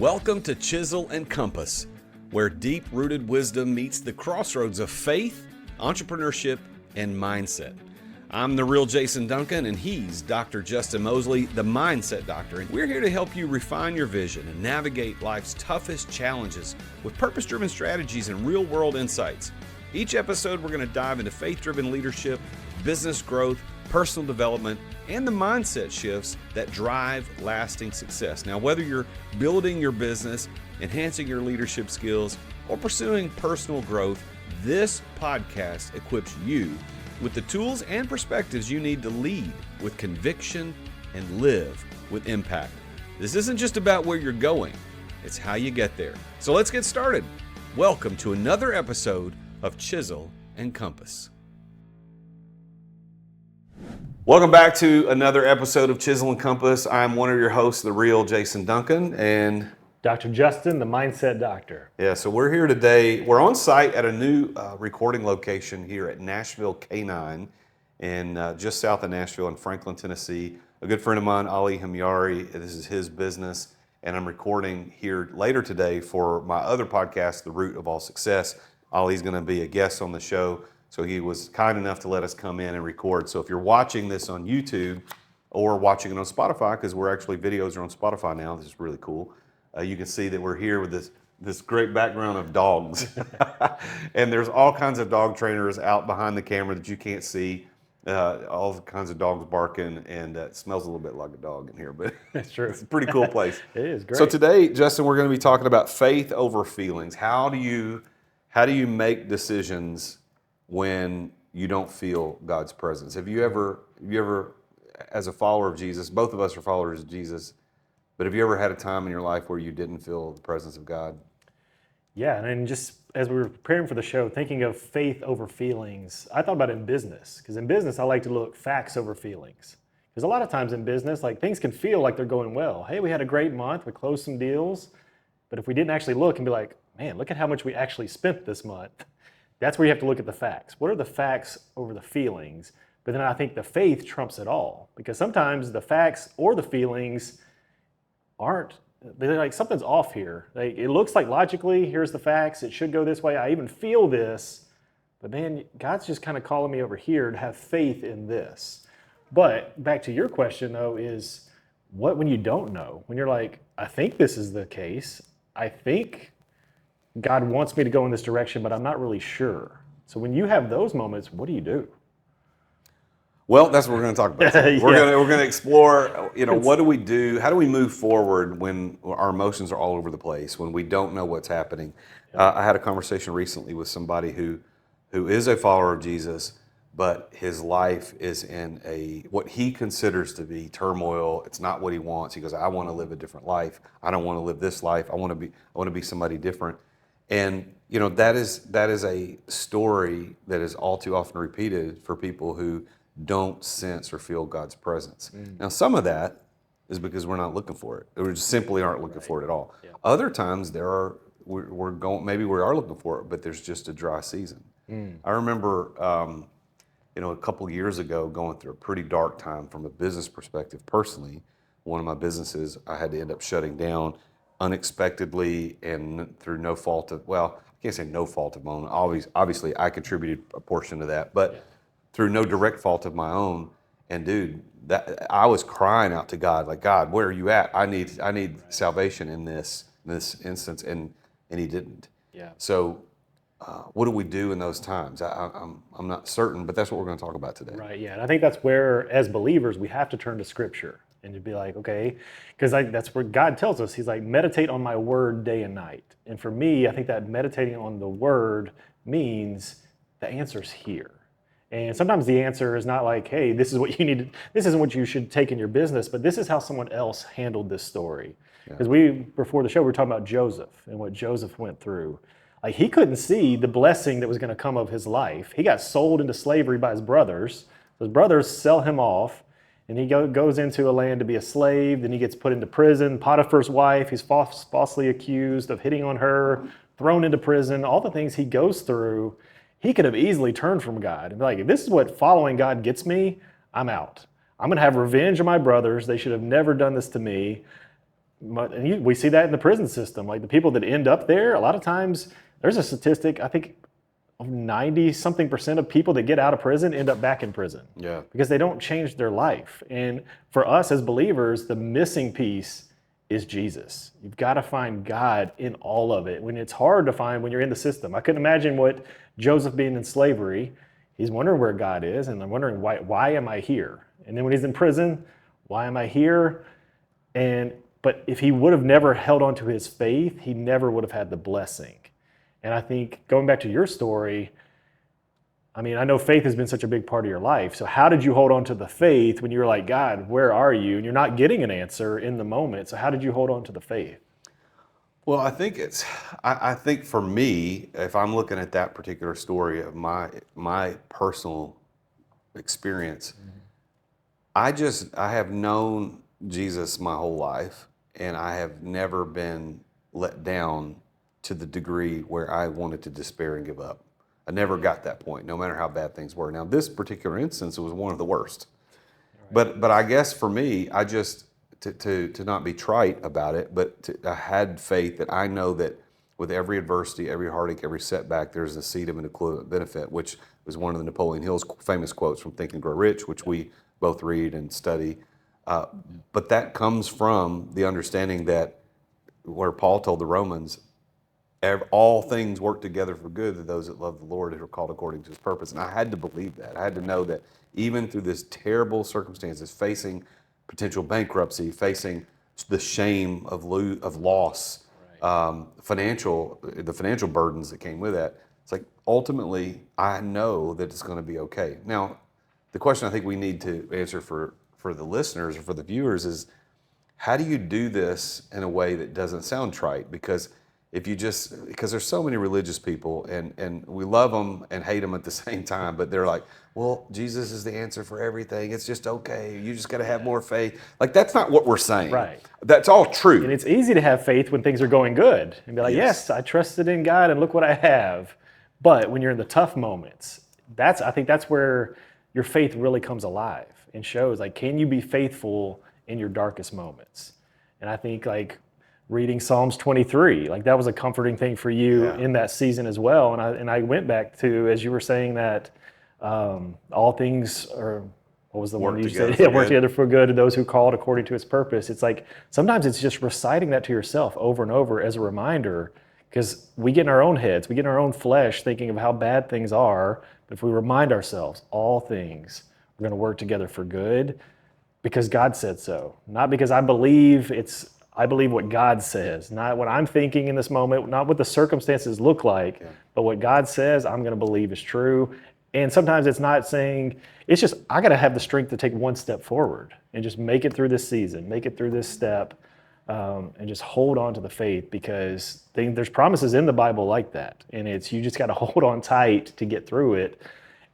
Welcome to Chisel and Compass, where deep-rooted wisdom meets the crossroads of faith, entrepreneurship, and mindset. I'm the real Jason Duncan, and he's Dr. Justin Moseley, the Mindset Doctor. And we're here to help you refine your vision and navigate life's toughest challenges with purpose-driven strategies and real-world insights. Each episode, we're going to dive into faith-driven leadership, business growth, personal development, and the mindset shifts that drive lasting success. Now, whether you're building your business, enhancing your leadership skills, or pursuing personal growth, this podcast equips you with the tools and perspectives you need to lead with conviction and live with impact. This isn't just about where you're going, it's how you get there. So let's get started. Welcome to another episode of Chisel and Compass. Welcome back to another episode of Chisel and Compass. I'm one of your hosts, the real Jason Duncan, and Dr. Justin, the Mindset Doctor. Yeah, so we're here today. We're on site at a new recording location here at Nashville K9 in just south of Nashville in Franklin, Tennessee. A good friend of mine, Ali Hamyari, this is his business, and I'm recording here later today for my other podcast, The Root of All Success. Ali's going to be a guest on the show. So he was kind enough to let us come in and record. So if you're watching this on YouTube or watching it on Spotify, because videos are on Spotify now, this is really cool. You can see that we're here with this great background of dogs. And there's all kinds of dog trainers out behind the camera that you can't see. All kinds of dogs barking, and it smells a little bit like a dog in here, but That's true. It's a pretty cool place. It is great. So today, Justin, we're going to be talking about faith over feelings. How do you make decisions when you don't feel God's presence? Have you ever, as a follower of Jesus, both of us are followers of Jesus, but have you ever had a time in your life where you didn't feel the presence of God? Yeah, and just as we were preparing for the show, thinking of faith over feelings, I thought about it in business, because in business, I like to look facts over feelings. Because a lot of times in business, like things can feel like they're going well. Hey, we had a great month, we closed some deals, but if we didn't actually look and be like, man, look at how much we actually spent this month, that's where you have to look at the facts. What are the facts over the feelings? But then I think the faith trumps it all, because sometimes the facts or the feelings they're like, something's off here. Like, it looks like logically, here's the facts, it should go this way, I even feel this, but man, God's just kind of calling me over here to have faith in this. But back to your question though, is what when you don't know? When you're like, I think this is the case, I think God wants me to go in this direction, but I'm not really sure. So when you have those moments, what do you do? Well, that's what we're going to talk about. Yeah. We're going to explore, what do we do? How do we move forward when our emotions are all over the place, when we don't know what's happening? I had a conversation recently with somebody who is a follower of Jesus, but his life is in what he considers to be turmoil. It's not what he wants. He goes, I want to live a different life. I don't want to live this life. I want to be somebody different. And that is a story that is all too often repeated for people who don't sense or feel God's presence. Now, some of that is because we're not looking for it. We just simply aren't looking for it at all. Yeah. Other times maybe we are looking for it, but there's just a dry season. I remember, a couple of years ago going through a pretty dark time from a business perspective. Personally, one of my businesses, I had to end up shutting down unexpectedly and through no fault of, I can't say no fault of my own. Obviously, I contributed a portion to that, but through no direct fault of my own. And dude, I was crying out to God, like, God, where are you at? I need salvation in this instance, and He didn't. Yeah. So, what do we do in those times? I'm not certain, but that's what we're going to talk about today. Right. Yeah, and I think that's where, as believers, we have to turn to Scripture and to be like, okay, because that's where God tells us. He's like, meditate on my word day and night. And for me, I think that meditating on the word means the answer's here. And sometimes the answer is not like, hey, this is what you need. This isn't what you should take in your business, but this is how someone else handled this story. Because before the show, we were talking about Joseph and what Joseph went through. Like, he couldn't see the blessing that was going to come of his life. He got sold into slavery by his brothers. His brothers sell him off, and he goes into a land to be a slave. Then he gets put into prison. Potiphar's wife, he's falsely accused of hitting on her, thrown into prison. All the things he goes through, he could have easily turned from God and be like, if this is what following God gets me, I'm out. I'm going to have revenge on my brothers. They should have never done this to me. we see that in the prison system. Like the people that end up there, a lot of times there's a statistic, I think 90 something percent of people that get out of prison end up back in prison. Yeah. Because they don't change their life. And for us as believers, the missing piece is Jesus. You've got to find God in all of it. When it's hard to find when you're in the system. I couldn't imagine what Joseph being in slavery, he's wondering where God is, and I'm wondering why am I here? And then when he's in prison, why am I here? But if he would have never held on to his faith, he never would have had the blessing. And I think going back to your story, I mean, I know faith has been such a big part of your life. So how did you hold on to the faith when you were like, God, where are you? And you're not getting an answer in the moment. So how did you hold on to the faith? Well, I think I think for me, if I'm looking at that particular story of my personal experience, I have known Jesus my whole life, and I have never been let down to the degree where I wanted to despair and give up. I never got that point, no matter how bad things were. Now, this particular instance was one of the worst. But I guess for me, I just to not be trite about it, but I had faith that I know that with every adversity, every heartache, every setback, there's a seed of an equivalent benefit, which was one of the Napoleon Hill's famous quotes from Think and Grow Rich, which we both read and study. But that comes from the understanding that where Paul told the Romans, all things work together for good to those that love the Lord who are called according to his purpose. And I had to believe that. I had to know that even through this terrible circumstances, facing potential bankruptcy, facing the shame of loss, the financial burdens that came with that, it's like ultimately I know that it's going to be okay. Now, the question I think we need to answer for the listeners or for the viewers is, how do you do this in a way that doesn't sound trite? Because there's so many religious people, and we love them and hate them at the same time, but they're like, well, Jesus is the answer for everything. It's just okay. You just got to have more faith. Like, that's not what we're saying. Right. That's all true. And it's easy to have faith when things are going good and be like, yes, I trusted in God and look what I have. But when you're in the tough moments, I think that's where your faith really comes alive and shows, like, can you be faithful in your darkest moments? And I think, like, reading Psalms 23, like that was a comforting thing for you in that season as well. And I went back to, as you were saying that all things are, what was the one you said? Work together for good to those who called according to his purpose. It's like, sometimes it's just reciting that to yourself over and over as a reminder, because we get in our own heads, we get in our own flesh thinking of how bad things are. But if we remind ourselves, all things are going to work together for good because God said so, not because I believe what God says, not what I'm thinking in this moment, not what the circumstances look like, but what God says I'm going to believe is true. And sometimes it's not saying, it's just, I got to have the strength to take one step forward and just make it through this season, make it through this step, and just hold on to the faith, because there's promises in the Bible like that. And you just got to hold on tight to get through it.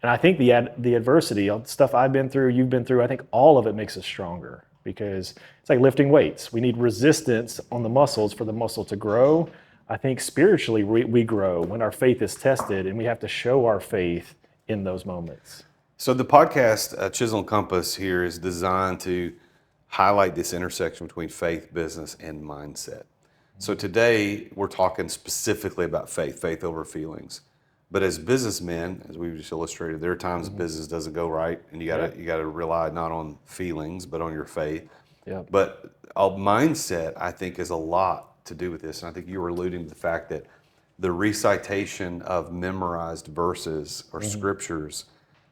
And I think the adversity, stuff I've been through, you've been through, I think all of it makes us stronger. Because it's like lifting weights. We need resistance on the muscles for the muscle to grow. I think spiritually we grow when our faith is tested, and we have to show our faith in those moments. So the podcast, Chisel Compass here, is designed to highlight this intersection between faith, business, and mindset. So today we're talking specifically about faith over feelings. But as businessmen, as we just illustrated, there are times business doesn't go right, and you gotta rely not on feelings but on your faith. Yep. But a mindset, I think, is a lot to do with this, and I think you were alluding to the fact that the recitation of memorized verses or scriptures.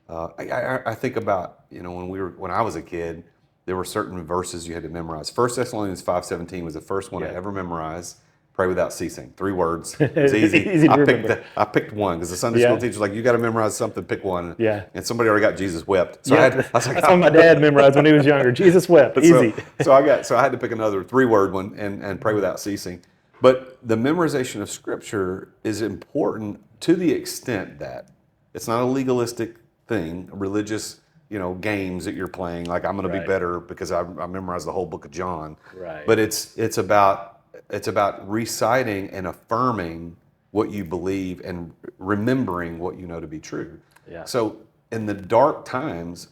I think about, when I was a kid, there were certain verses you had to memorize. 1 Thessalonians 5:17 was the first one I ever memorized. Pray without ceasing. 3 words. It's easy. Easy to remember. I picked one because the Sunday school teacher's like, you got to memorize something, pick one. Yeah. And somebody already got Jesus wept. So I was like, that's what my dad memorized when he was younger. Jesus wept. Easy. So I had to pick another 3-word one and pray without ceasing. But the memorization of Scripture is important to the extent that it's not a legalistic thing, religious, games that you're playing. Like, I'm going to be better because I memorized the whole book of John. Right. But it's about reciting and affirming what you believe and remembering what you know to be true. Yeah. So in the dark times,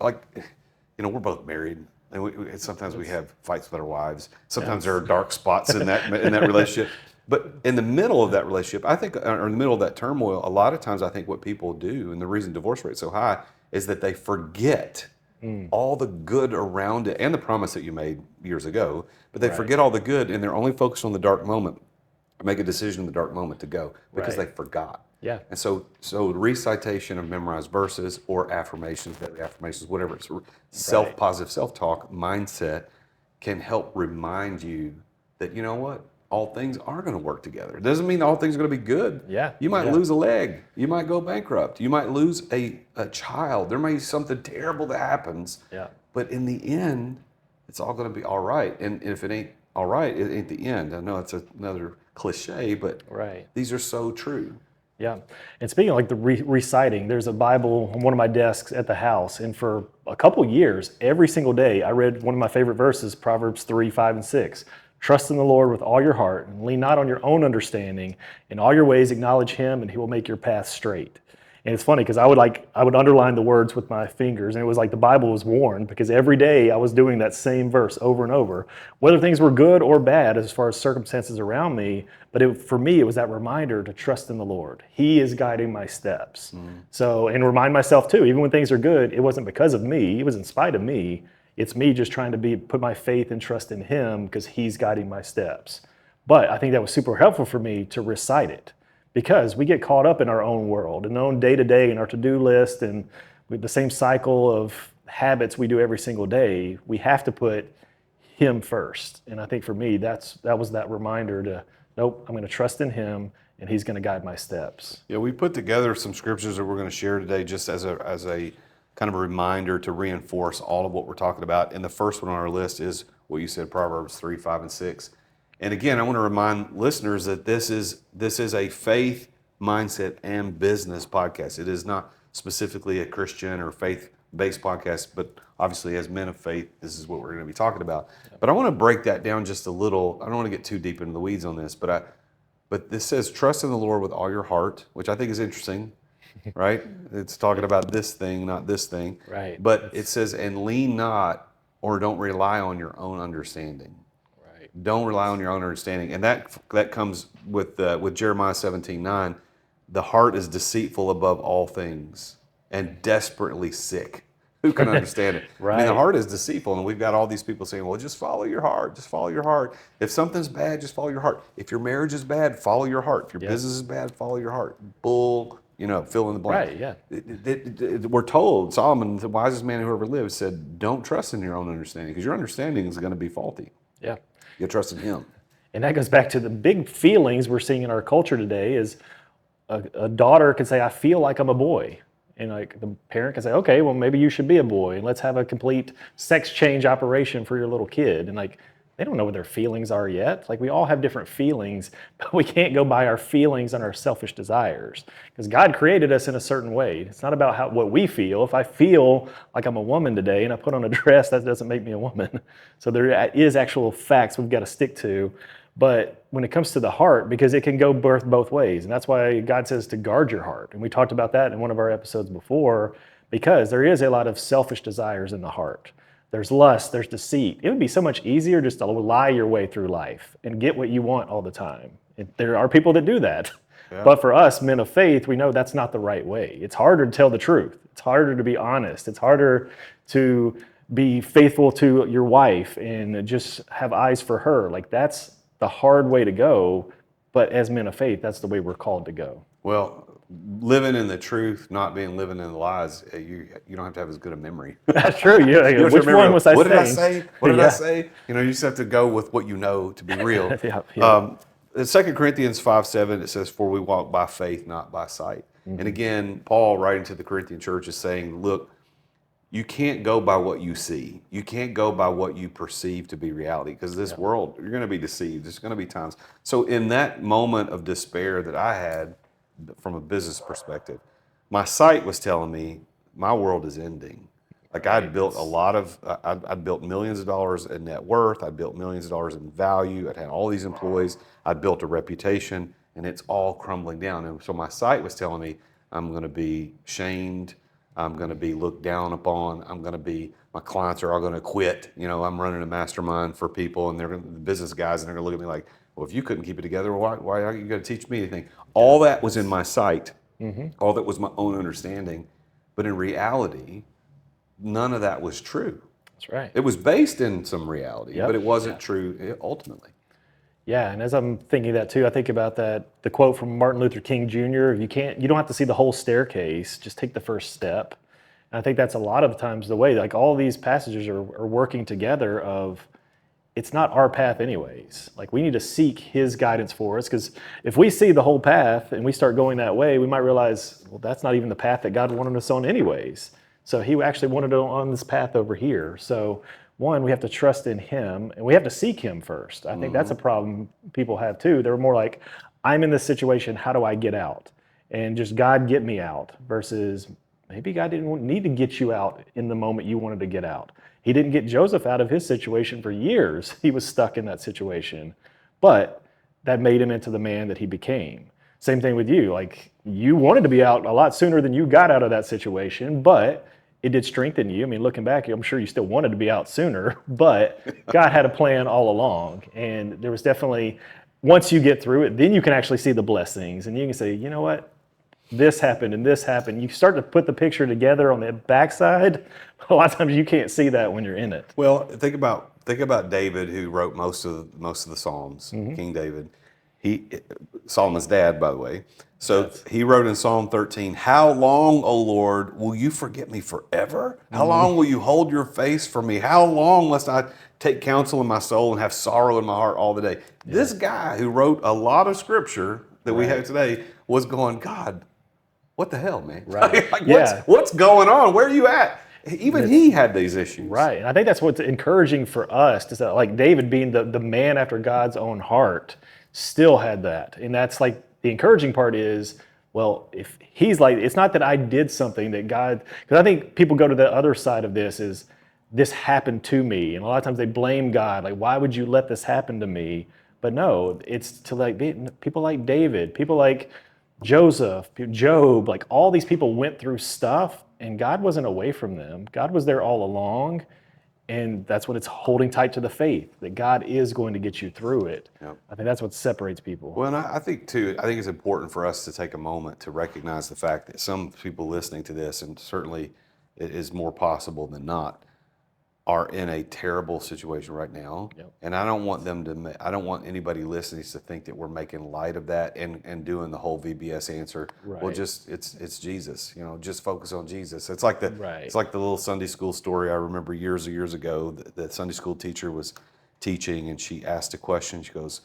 we're both married. Sometimes we have fights with our wives. Sometimes there are dark spots in that relationship. But in the middle of that relationship, I think, or in the middle of that turmoil, a lot of times I think what people do, and the reason divorce rate's so high, is that they forget all the good around it and the promise that you made years ago, but they forget all the good and they're only focused on the dark moment, make a decision in the dark moment to go because they forgot. Yeah. And so recitation of memorized verses or affirmations, daily affirmations, whatever it's self-positive self-talk mindset can help remind you that, you know what, all things are going to work together. It doesn't mean all things are going to be good. Yeah. You might lose a leg. You might go bankrupt. You might lose a child. There may be something terrible that happens. Yeah. But in the end, it's all going to be all right. And if it ain't all right, it ain't the end. I know it's another cliche, but these are so true. Yeah. And speaking of like the reciting, there's a Bible on one of my desks at the house. And for a couple years, every single day, I read one of my favorite verses, Proverbs 3, 5, and 6. Trust in the Lord with all your heart and lean not on your own understanding. In all your ways, acknowledge him and he will make your path straight. And it's funny because I would underline the words with my fingers, and it was like the Bible was warned because every day I was doing that same verse over and over, whether things were good or bad as far as circumstances around me. But for me, it was that reminder to trust in the Lord. He is guiding my steps. So, and remind myself too, even when things are good, it wasn't because of me, it was in spite of me. It's me just trying to put my faith and trust in him because he's guiding my steps. But I think that was super helpful for me to recite it, because we get caught up in our own world and our own day-to-day and our to-do list and with the same cycle of habits we do every single day. We have to put him first. And I think for me, that was that reminder to, nope, I'm going to trust in him and he's going to guide my steps. Yeah, we put together some scriptures that we're going to share today just as a kind of a reminder to reinforce all of what we're talking about. And the first one on our list is what you said, Proverbs 3, 5, and 6. And again, I want to remind listeners that this is a faith, mindset, and business podcast. It is not specifically a Christian or faith-based podcast, but obviously as men of faith, this is what we're going to be talking about. But I want to break that down just a little. I don't want to get too deep into the weeds on this, but this says, trust in the Lord with all your heart, which I think is interesting, right? It's talking about this thing, not this thing. Right. But it says, and lean not or don't rely on your own understanding. Don't rely on your own understanding. And that comes with Jeremiah 17:9. The heart is deceitful above all things and desperately sick. Who can understand it? Right. I mean, the heart is deceitful, and we've got all these people saying, well, just follow your heart. Just follow your heart. If something's bad, just follow your heart. If your marriage is bad, follow your heart. If your business is bad, follow your heart. Bull, fill in the blank. Right, yeah. We're told, Solomon, the wisest man who ever lived, said, don't trust in your own understanding because your understanding is going to be faulty. Yeah. You trust in him. And that goes back to the big feelings we're seeing in our culture today is a daughter can say, I feel like I'm a boy. And like the parent can say, okay, well, maybe you should be a boy and let's have a complete sex change operation for your little kid. And like, they don't know what their feelings are yet. Like we all have different feelings, but we can't go by our feelings and our selfish desires because God created us in a certain way. It's not about what we feel. If I feel like I'm a woman today and I put on a dress, that doesn't make me a woman. So there is actual facts we've got to stick to. But when it comes to the heart, because it can go both ways. And that's why God says to guard your heart. And we talked about that in one of our episodes before, because there is a lot of selfish desires in the heart. There's lust, there's deceit. It would be so much easier just to lie your way through life and get what you want all the time. And there are people that do that. Yeah. But for us, men of faith, we know that's not the right way. It's harder to tell the truth. It's harder to be honest. It's harder to be faithful to your wife and just have eyes for her. Like that's the hard way to go. But as men of faith, that's the way we're called to go. Well, living in the truth, not living in the lies, you don't have to have as good a memory. That's true. Yeah. Which one was I saying? What did I say? What did I say? You just have to go with what you know to be real. In 2 Corinthians 5:7, it says, for we walk by faith, not by sight. Mm-hmm. And again, Paul writing to the Corinthian church is saying, look, you can't go by what you see. You can't go by what you perceive to be reality because this world, you're going to be deceived. There's going to be times. So in that moment of despair that I had, from a business perspective, my sight was telling me my world is ending. Like I'd built I'd built millions of dollars in net worth. I'd built millions of dollars in value. I'd had all these employees. I'd built a reputation and it's all crumbling down. And so my sight was telling me I'm going to be shamed. I'm going to be looked down upon. My clients are all going to quit. I'm running a mastermind for people, and they're the business guys, and they're going to look at me like, well, if you couldn't keep it together, why are you going to teach me anything? All that was in my sight. All that was my own understanding. But in reality, none of that was true. That's right. It was based in some reality, Yep. but it wasn't true ultimately. Yeah, and as I'm thinking that too, I think about the quote from Martin Luther King Jr. You don't have to see the whole staircase, just take the first step. And I think that's a lot of times the way, like all these passages are working together of, it's not our path anyways. Like we need to seek his guidance for us, because if we see the whole path and we start going that way, we might realize, well, that's not even the path that God wanted us on anyways. So he actually wanted us on this path over here. So one, we have to trust in him, and we have to seek him first. I think that's a problem people have too. They're more like, I'm in this situation, how do I get out? And just God get me out, versus maybe God didn't need to get you out in the moment you wanted to get out. He didn't get Joseph out of his situation for years. He was stuck in that situation, but that made him into the man that he became. Same thing with you. Like you wanted to be out a lot sooner than you got out of that situation, but it did strengthen you. I mean, looking back, I'm sure you still wanted to be out sooner, but God had a plan all along. And there was definitely, once you get through it, then you can actually see the blessings, and you can say, you know what? This happened and this happened. You start to put the picture together on the backside. A lot of times you can't see that when you're in it. Well, think about David, who wrote most of the Psalms. King David, Solomon's dad, by the way. So he wrote in Psalm 13, "How long, O Lord, will you forget me forever? How long will you hold your face from me? How long must I take counsel in my soul and have sorrow in my heart all the day?" This guy who wrote a lot of scripture that we have today was going, God, what the hell, man? Right. What's going on? Where are you at? Even he had these issues. Right. And I think that's what's encouraging for us, to say, like David being the man after God's own heart, still had that. And that's like the encouraging part is, well, if he's like, it's not that I did something that God, because I think people go to the other side of this is, this happened to me. And a lot of times they blame God, like, why would you let this happen to me? But no, it's to like people like David, people like Joseph, Job, like all these people went through stuff and God wasn't away from them. God was there all along. And that's what it's holding tight to the faith, that God is going to get you through it. Yep. I think that's what separates people. Well, and I think too, I think it's important for us to take a moment to recognize the fact that some people listening to this, and certainly it is more possible than not, are in a terrible situation right now. Yep. And I don't want anybody listening to think that we're making light of that and doing the whole VBS answer. Right. Well, it's Jesus, just focus on Jesus. It's like Right. it's like the little Sunday school story I remember years ago. The Sunday school teacher was teaching, and she asked a question. She goes,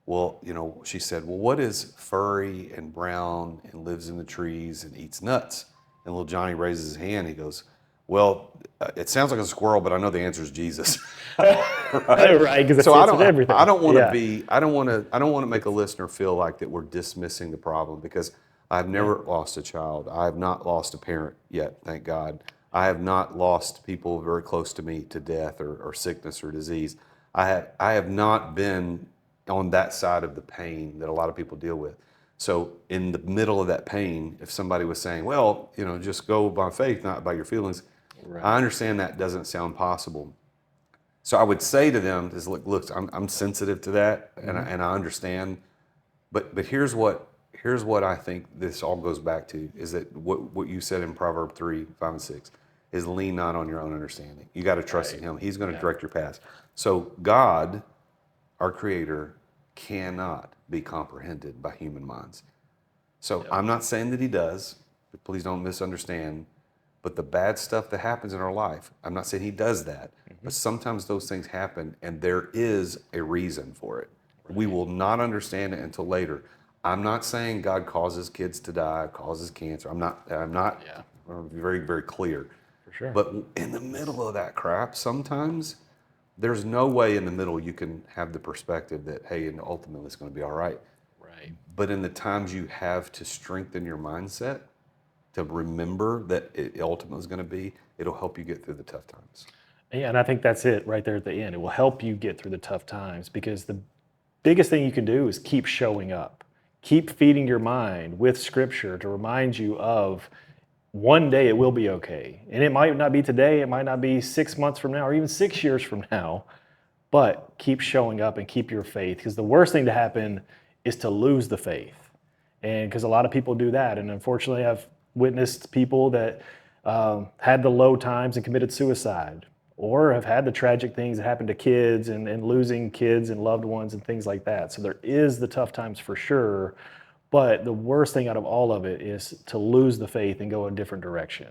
well, she said, well, what is furry and brown and lives in the trees and eats nuts? And little Johnny raises his hand. He goes, well, it sounds like a squirrel, but I know the answer is Jesus. Right, because So everything. I don't want to make a listener feel like that we're dismissing the problem, because I've never lost a child. I have not lost a parent yet, thank God. I have not lost people very close to me to death or sickness or disease. I have not been on that side of the pain that a lot of people deal with. So in the middle of that pain, if somebody was saying, well, just go by faith, not by your feelings, right. I understand that doesn't sound possible. So I would say to them, look, I'm sensitive to that, and I understand, but here's what I think this all goes back to, is that what you said in Proverbs 3, 5, and 6 is, lean not on your own understanding. You got to trust in him. He's going to direct your path. So God, our creator, cannot be comprehended by human minds. So I'm not saying that he does, but please don't misunderstand. But the bad stuff that happens in our life, I'm not saying he does that, but sometimes those things happen and there is a reason for it. Right. We will not understand it until later. I'm not saying God causes kids to die, causes cancer. I'm not very, very clear. For sure. But in the middle of that crap, sometimes there's no way in the middle you can have the perspective that, hey, and ultimately it's going to be all right. Right. But in the times you have to strengthen your mindset, to remember that it ultimately is going to be, it'll help you get through the tough times. Yeah, and I think that's it right there at the end. It will help you get through the tough times, because the biggest thing you can do is keep showing up. Keep feeding your mind with scripture to remind you of one day it will be okay. And it might not be today, it might not be 6 months from now, or even 6 years from now, but keep showing up and keep your faith. Because the worst thing to happen is to lose the faith. And because a lot of people do that. And unfortunately, I've witnessed people that had the low times and committed suicide, or have had the tragic things that happen to kids and losing kids and loved ones and things like that. So there is the tough times for sure. But the worst thing out of all of it is to lose the faith and go a different direction.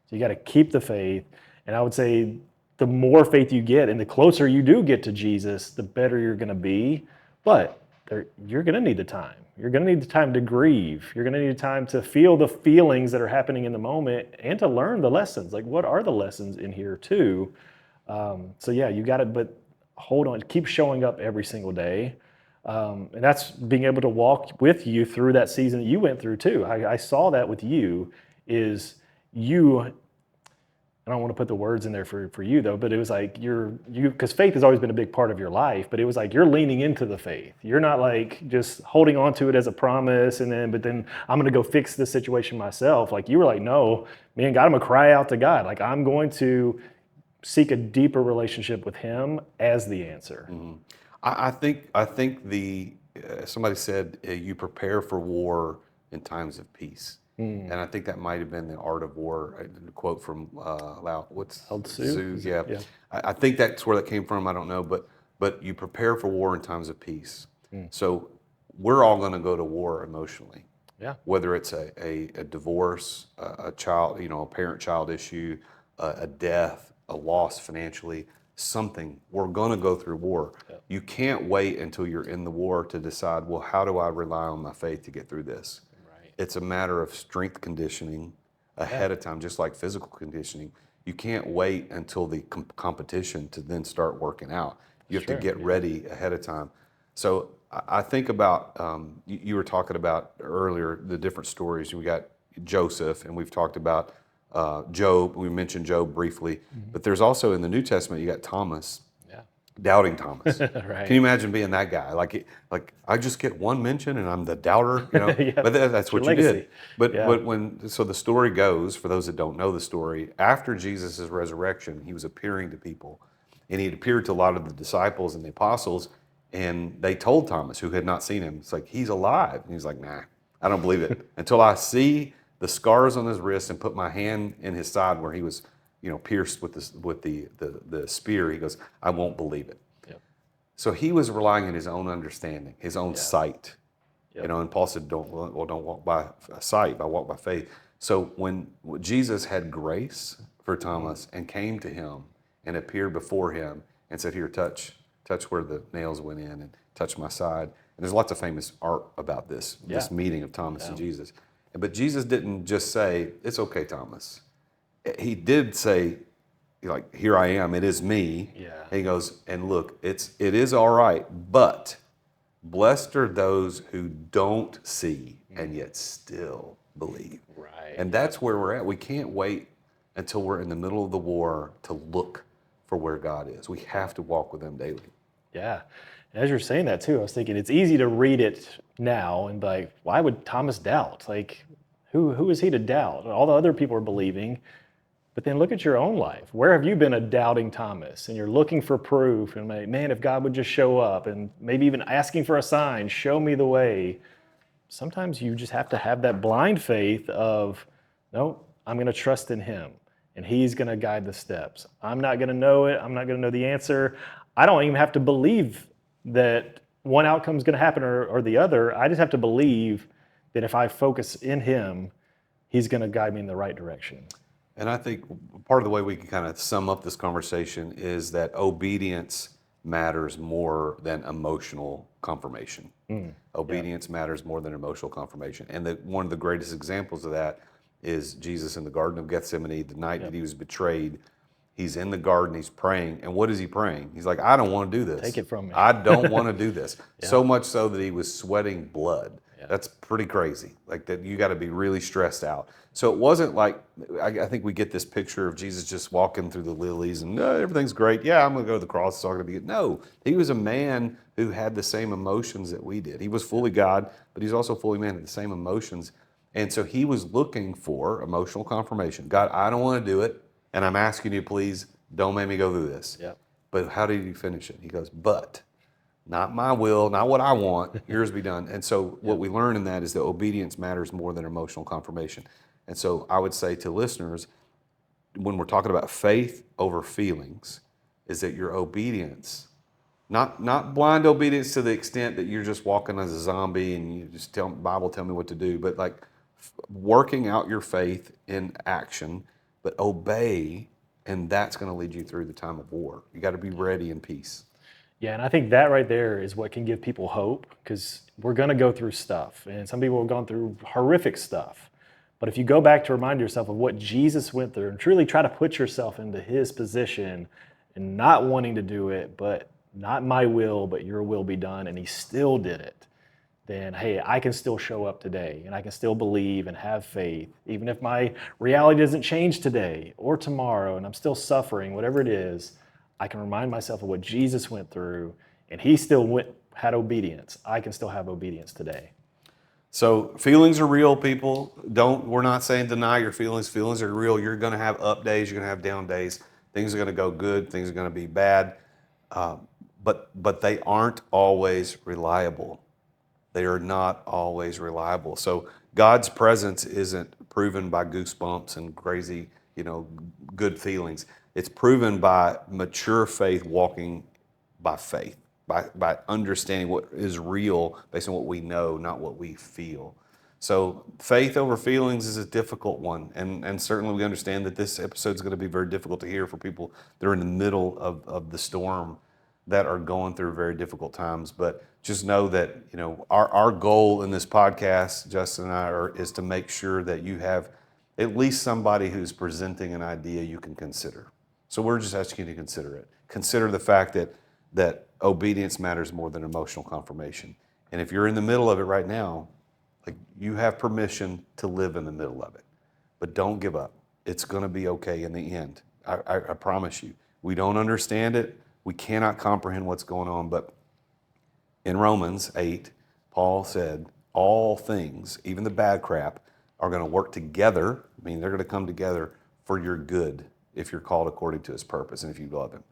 So you got to keep the faith. And I would say the more faith you get and the closer you do get to Jesus, the better you're going to be. But you're going to need the time. You're going to need the time to grieve. You're going to need time to feel the feelings that are happening in the moment and to learn the lessons. Like, what are the lessons in here too? So yeah, you got it, but hold on, keep showing up every single day. And that's being able to walk with you through that season that you went through too. I saw that with you is you, I don't want to put the words in there for you though, but it was like because faith has always been a big part of your life, but it was like you're leaning into the faith. You're not like just holding on to it as a promise but then I'm going to go fix this situation myself. Like you were like, no, man, God, I'm going to cry out to God. Like I'm going to seek a deeper relationship with him as the answer. Mm-hmm. I think somebody said you prepare for war in times of peace, and I think that might have been the art of war. A quote from Lao Tzu. Yeah, I think that's where that came from. I don't know, but you prepare for war in times of peace. So we're all going to go to war emotionally. Yeah. Whether it's a divorce, a child, a parent-child issue, a death, a loss financially. Something, we're going to go through war. Yep. You can't wait until you're in the war to decide, well, how do I rely on my faith to get through this? Right. It's a matter of strength conditioning ahead of time, just like physical conditioning. You can't wait until the competition to then start working out. You have to get ready ahead of time. So I think about, you were talking about earlier, the different stories. We got Joseph, and we've talked about Job. We mentioned Job briefly, but there's also in the New Testament you got Thomas, doubting Thomas. Right. Can you imagine being that guy? Like I just get one mention and I'm the doubter, But that's what you did. But so the story goes, for those that don't know the story, after Jesus' resurrection, he was appearing to people, and he had appeared to a lot of the disciples and the apostles, and they told Thomas, who had not seen him, it's like, he's alive, and he's like, nah, I don't believe it until I see the scars on his wrist and put my hand in his side where he was, pierced with the spear. He goes, I won't believe it. Yep. So he was relying on his own understanding, his own sight. Yep. And Paul said, don't walk by sight, but walk by faith. So when Jesus had grace for Thomas and came to him and appeared before him and said, here, touch where the nails went in and touch my side. And there's lots of famous art about this meeting of Thomas and Jesus. But Jesus didn't just say, it's okay, Thomas. He did say, like, here I am, it is me. Yeah. And he goes, and look, it is all right, but blessed are those who don't see and yet still believe. Right. And that's where we're at. We can't wait until we're in the middle of the war to look for where God is. We have to walk with him daily. Yeah. As you're saying that too, I was thinking it's easy to read it now and be like, why would Thomas doubt? Like, who is he to doubt? All the other people are believing. But then look at your own life. Where have you been a doubting Thomas? And you're looking for proof and like, man, if God would just show up, and maybe even asking for a sign, show me the way. Sometimes you just have to have that blind faith of, no, I'm going to trust in him and he's going to guide the steps. I'm not going to know it. I'm not going to know the answer. I don't even have to believe that one outcome is going to happen or the other. I just have to believe that if I focus in him, he's going to guide me in the right direction. And I think part of the way we can kind of sum up this conversation is that obedience matters more than emotional confirmation. Obedience matters more than emotional confirmation. And one of the greatest examples of that is Jesus in the Garden of Gethsemane, the night that he was betrayed. He's in the garden, he's praying, and what is he praying? He's like, I don't want to do this. Take it from me. I don't want to do this. So much so that he was sweating blood. That's pretty crazy. Like that, you got to be really stressed out. So it wasn't like, I think we get this picture of Jesus just walking through the lilies and everything's great. Yeah, I'm going to go to the cross. It's all going to be good. No, he was a man who had the same emotions that we did. He was fully God, but he's also fully man, had the same emotions. And so he was looking for emotional confirmation. God, I don't want to do it, and I'm asking you, please, don't make me go through this. Yep. But how did he finish it? He goes, but not my will, not what I want, yours be done. And so what we learn in that is that obedience matters more than emotional confirmation. And so I would say to listeners, when we're talking about faith over feelings, is that your obedience, not blind obedience to the extent that you're just walking as a zombie and you just tell Bible, tell me what to do, but like working out your faith in action, but obey, and that's going to lead you through the time of war. You got to be ready in peace. Yeah, and I think that right there is what can give people hope, because we're going to go through stuff, and some people have gone through horrific stuff. But if you go back to remind yourself of what Jesus went through and truly try to put yourself into his position and not wanting to do it, but not my will, but your will be done, and he still did it, then hey, I can still show up today and I can still believe and have faith, even if my reality doesn't change today or tomorrow and I'm still suffering, whatever it is. I can remind myself of what Jesus went through, and he still had obedience. I can still have obedience today. So feelings are real, people. We're not saying deny your feelings. Feelings are real. You're going to have up days. You're going to have down days. Things are going to go good. Things are going to be bad. But they aren't always reliable. They are not always reliable. So God's presence isn't proven by goosebumps and crazy, good feelings. It's proven by mature faith, walking by faith, by understanding what is real based on what we know, not what we feel. So faith over feelings is a difficult one. And certainly we understand that this episode is going to be very difficult to hear for people that are in the middle of the storm, that are going through very difficult times. But just know that, our goal in this podcast, Justin and I, is to make sure that you have at least somebody who's presenting an idea you can consider. So we're just asking you to consider it. Consider the fact that obedience matters more than emotional confirmation. And if you're in the middle of it right now, like, you have permission to live in the middle of it. But don't give up. It's going to be okay in the end. I promise you. We don't understand it. We cannot comprehend what's going on. But in Romans 8, Paul said, all things, even the bad crap, are going to work together. I mean, they're going to come together for your good if you're called according to his purpose and if you love him.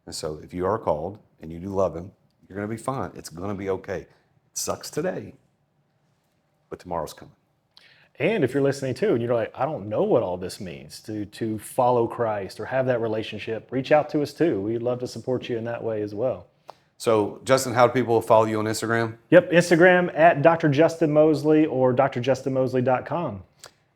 And so if you are called and you do love him, you're going to be fine. It's going to be okay. It sucks today, but tomorrow's coming. And if you're listening too, and you're like, I don't know what all this means to follow Christ or have that relationship, reach out to us too. We'd love to support you in that way as well. So, Justin, how do people follow you on Instagram? Yep, Instagram at Dr. Justin Moseley or drjustinmoseley.com.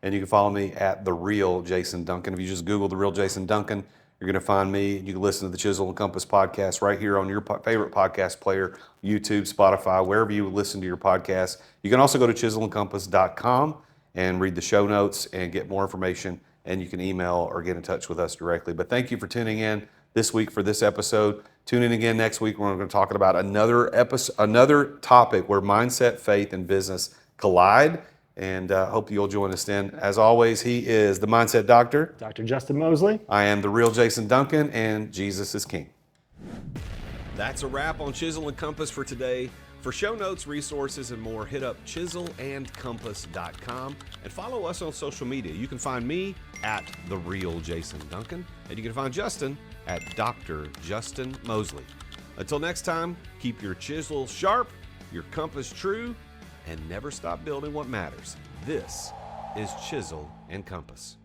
And you can follow me at The Real Jason Duncan. If you just Google The Real Jason Duncan, you're going to find me. You can listen to the Chisel Compass podcast right here on your favorite podcast player, YouTube, Spotify, wherever you listen to your podcast. You can also go to chiselandcompass.com and read the show notes and get more information, and you can email or get in touch with us directly. But thank you for tuning in this week for this episode. Tune in again next week when we're going to talk about another topic where mindset, faith, and business collide. And hope you'll join us then. As always, he is the Mindset Doctor, Dr. Justin Moseley. I am the real Jason Duncan, and Jesus is King. That's a wrap on Chisel and Compass for today. For show notes, resources, and more, hit up chiselandcompass.com and follow us on social media. You can find me at The Real Jason Duncan, and you can find Justin at Dr. Justin Moseley. Until next time, keep your chisel sharp, your compass true, and never stop building what matters. This is Chisel and Compass.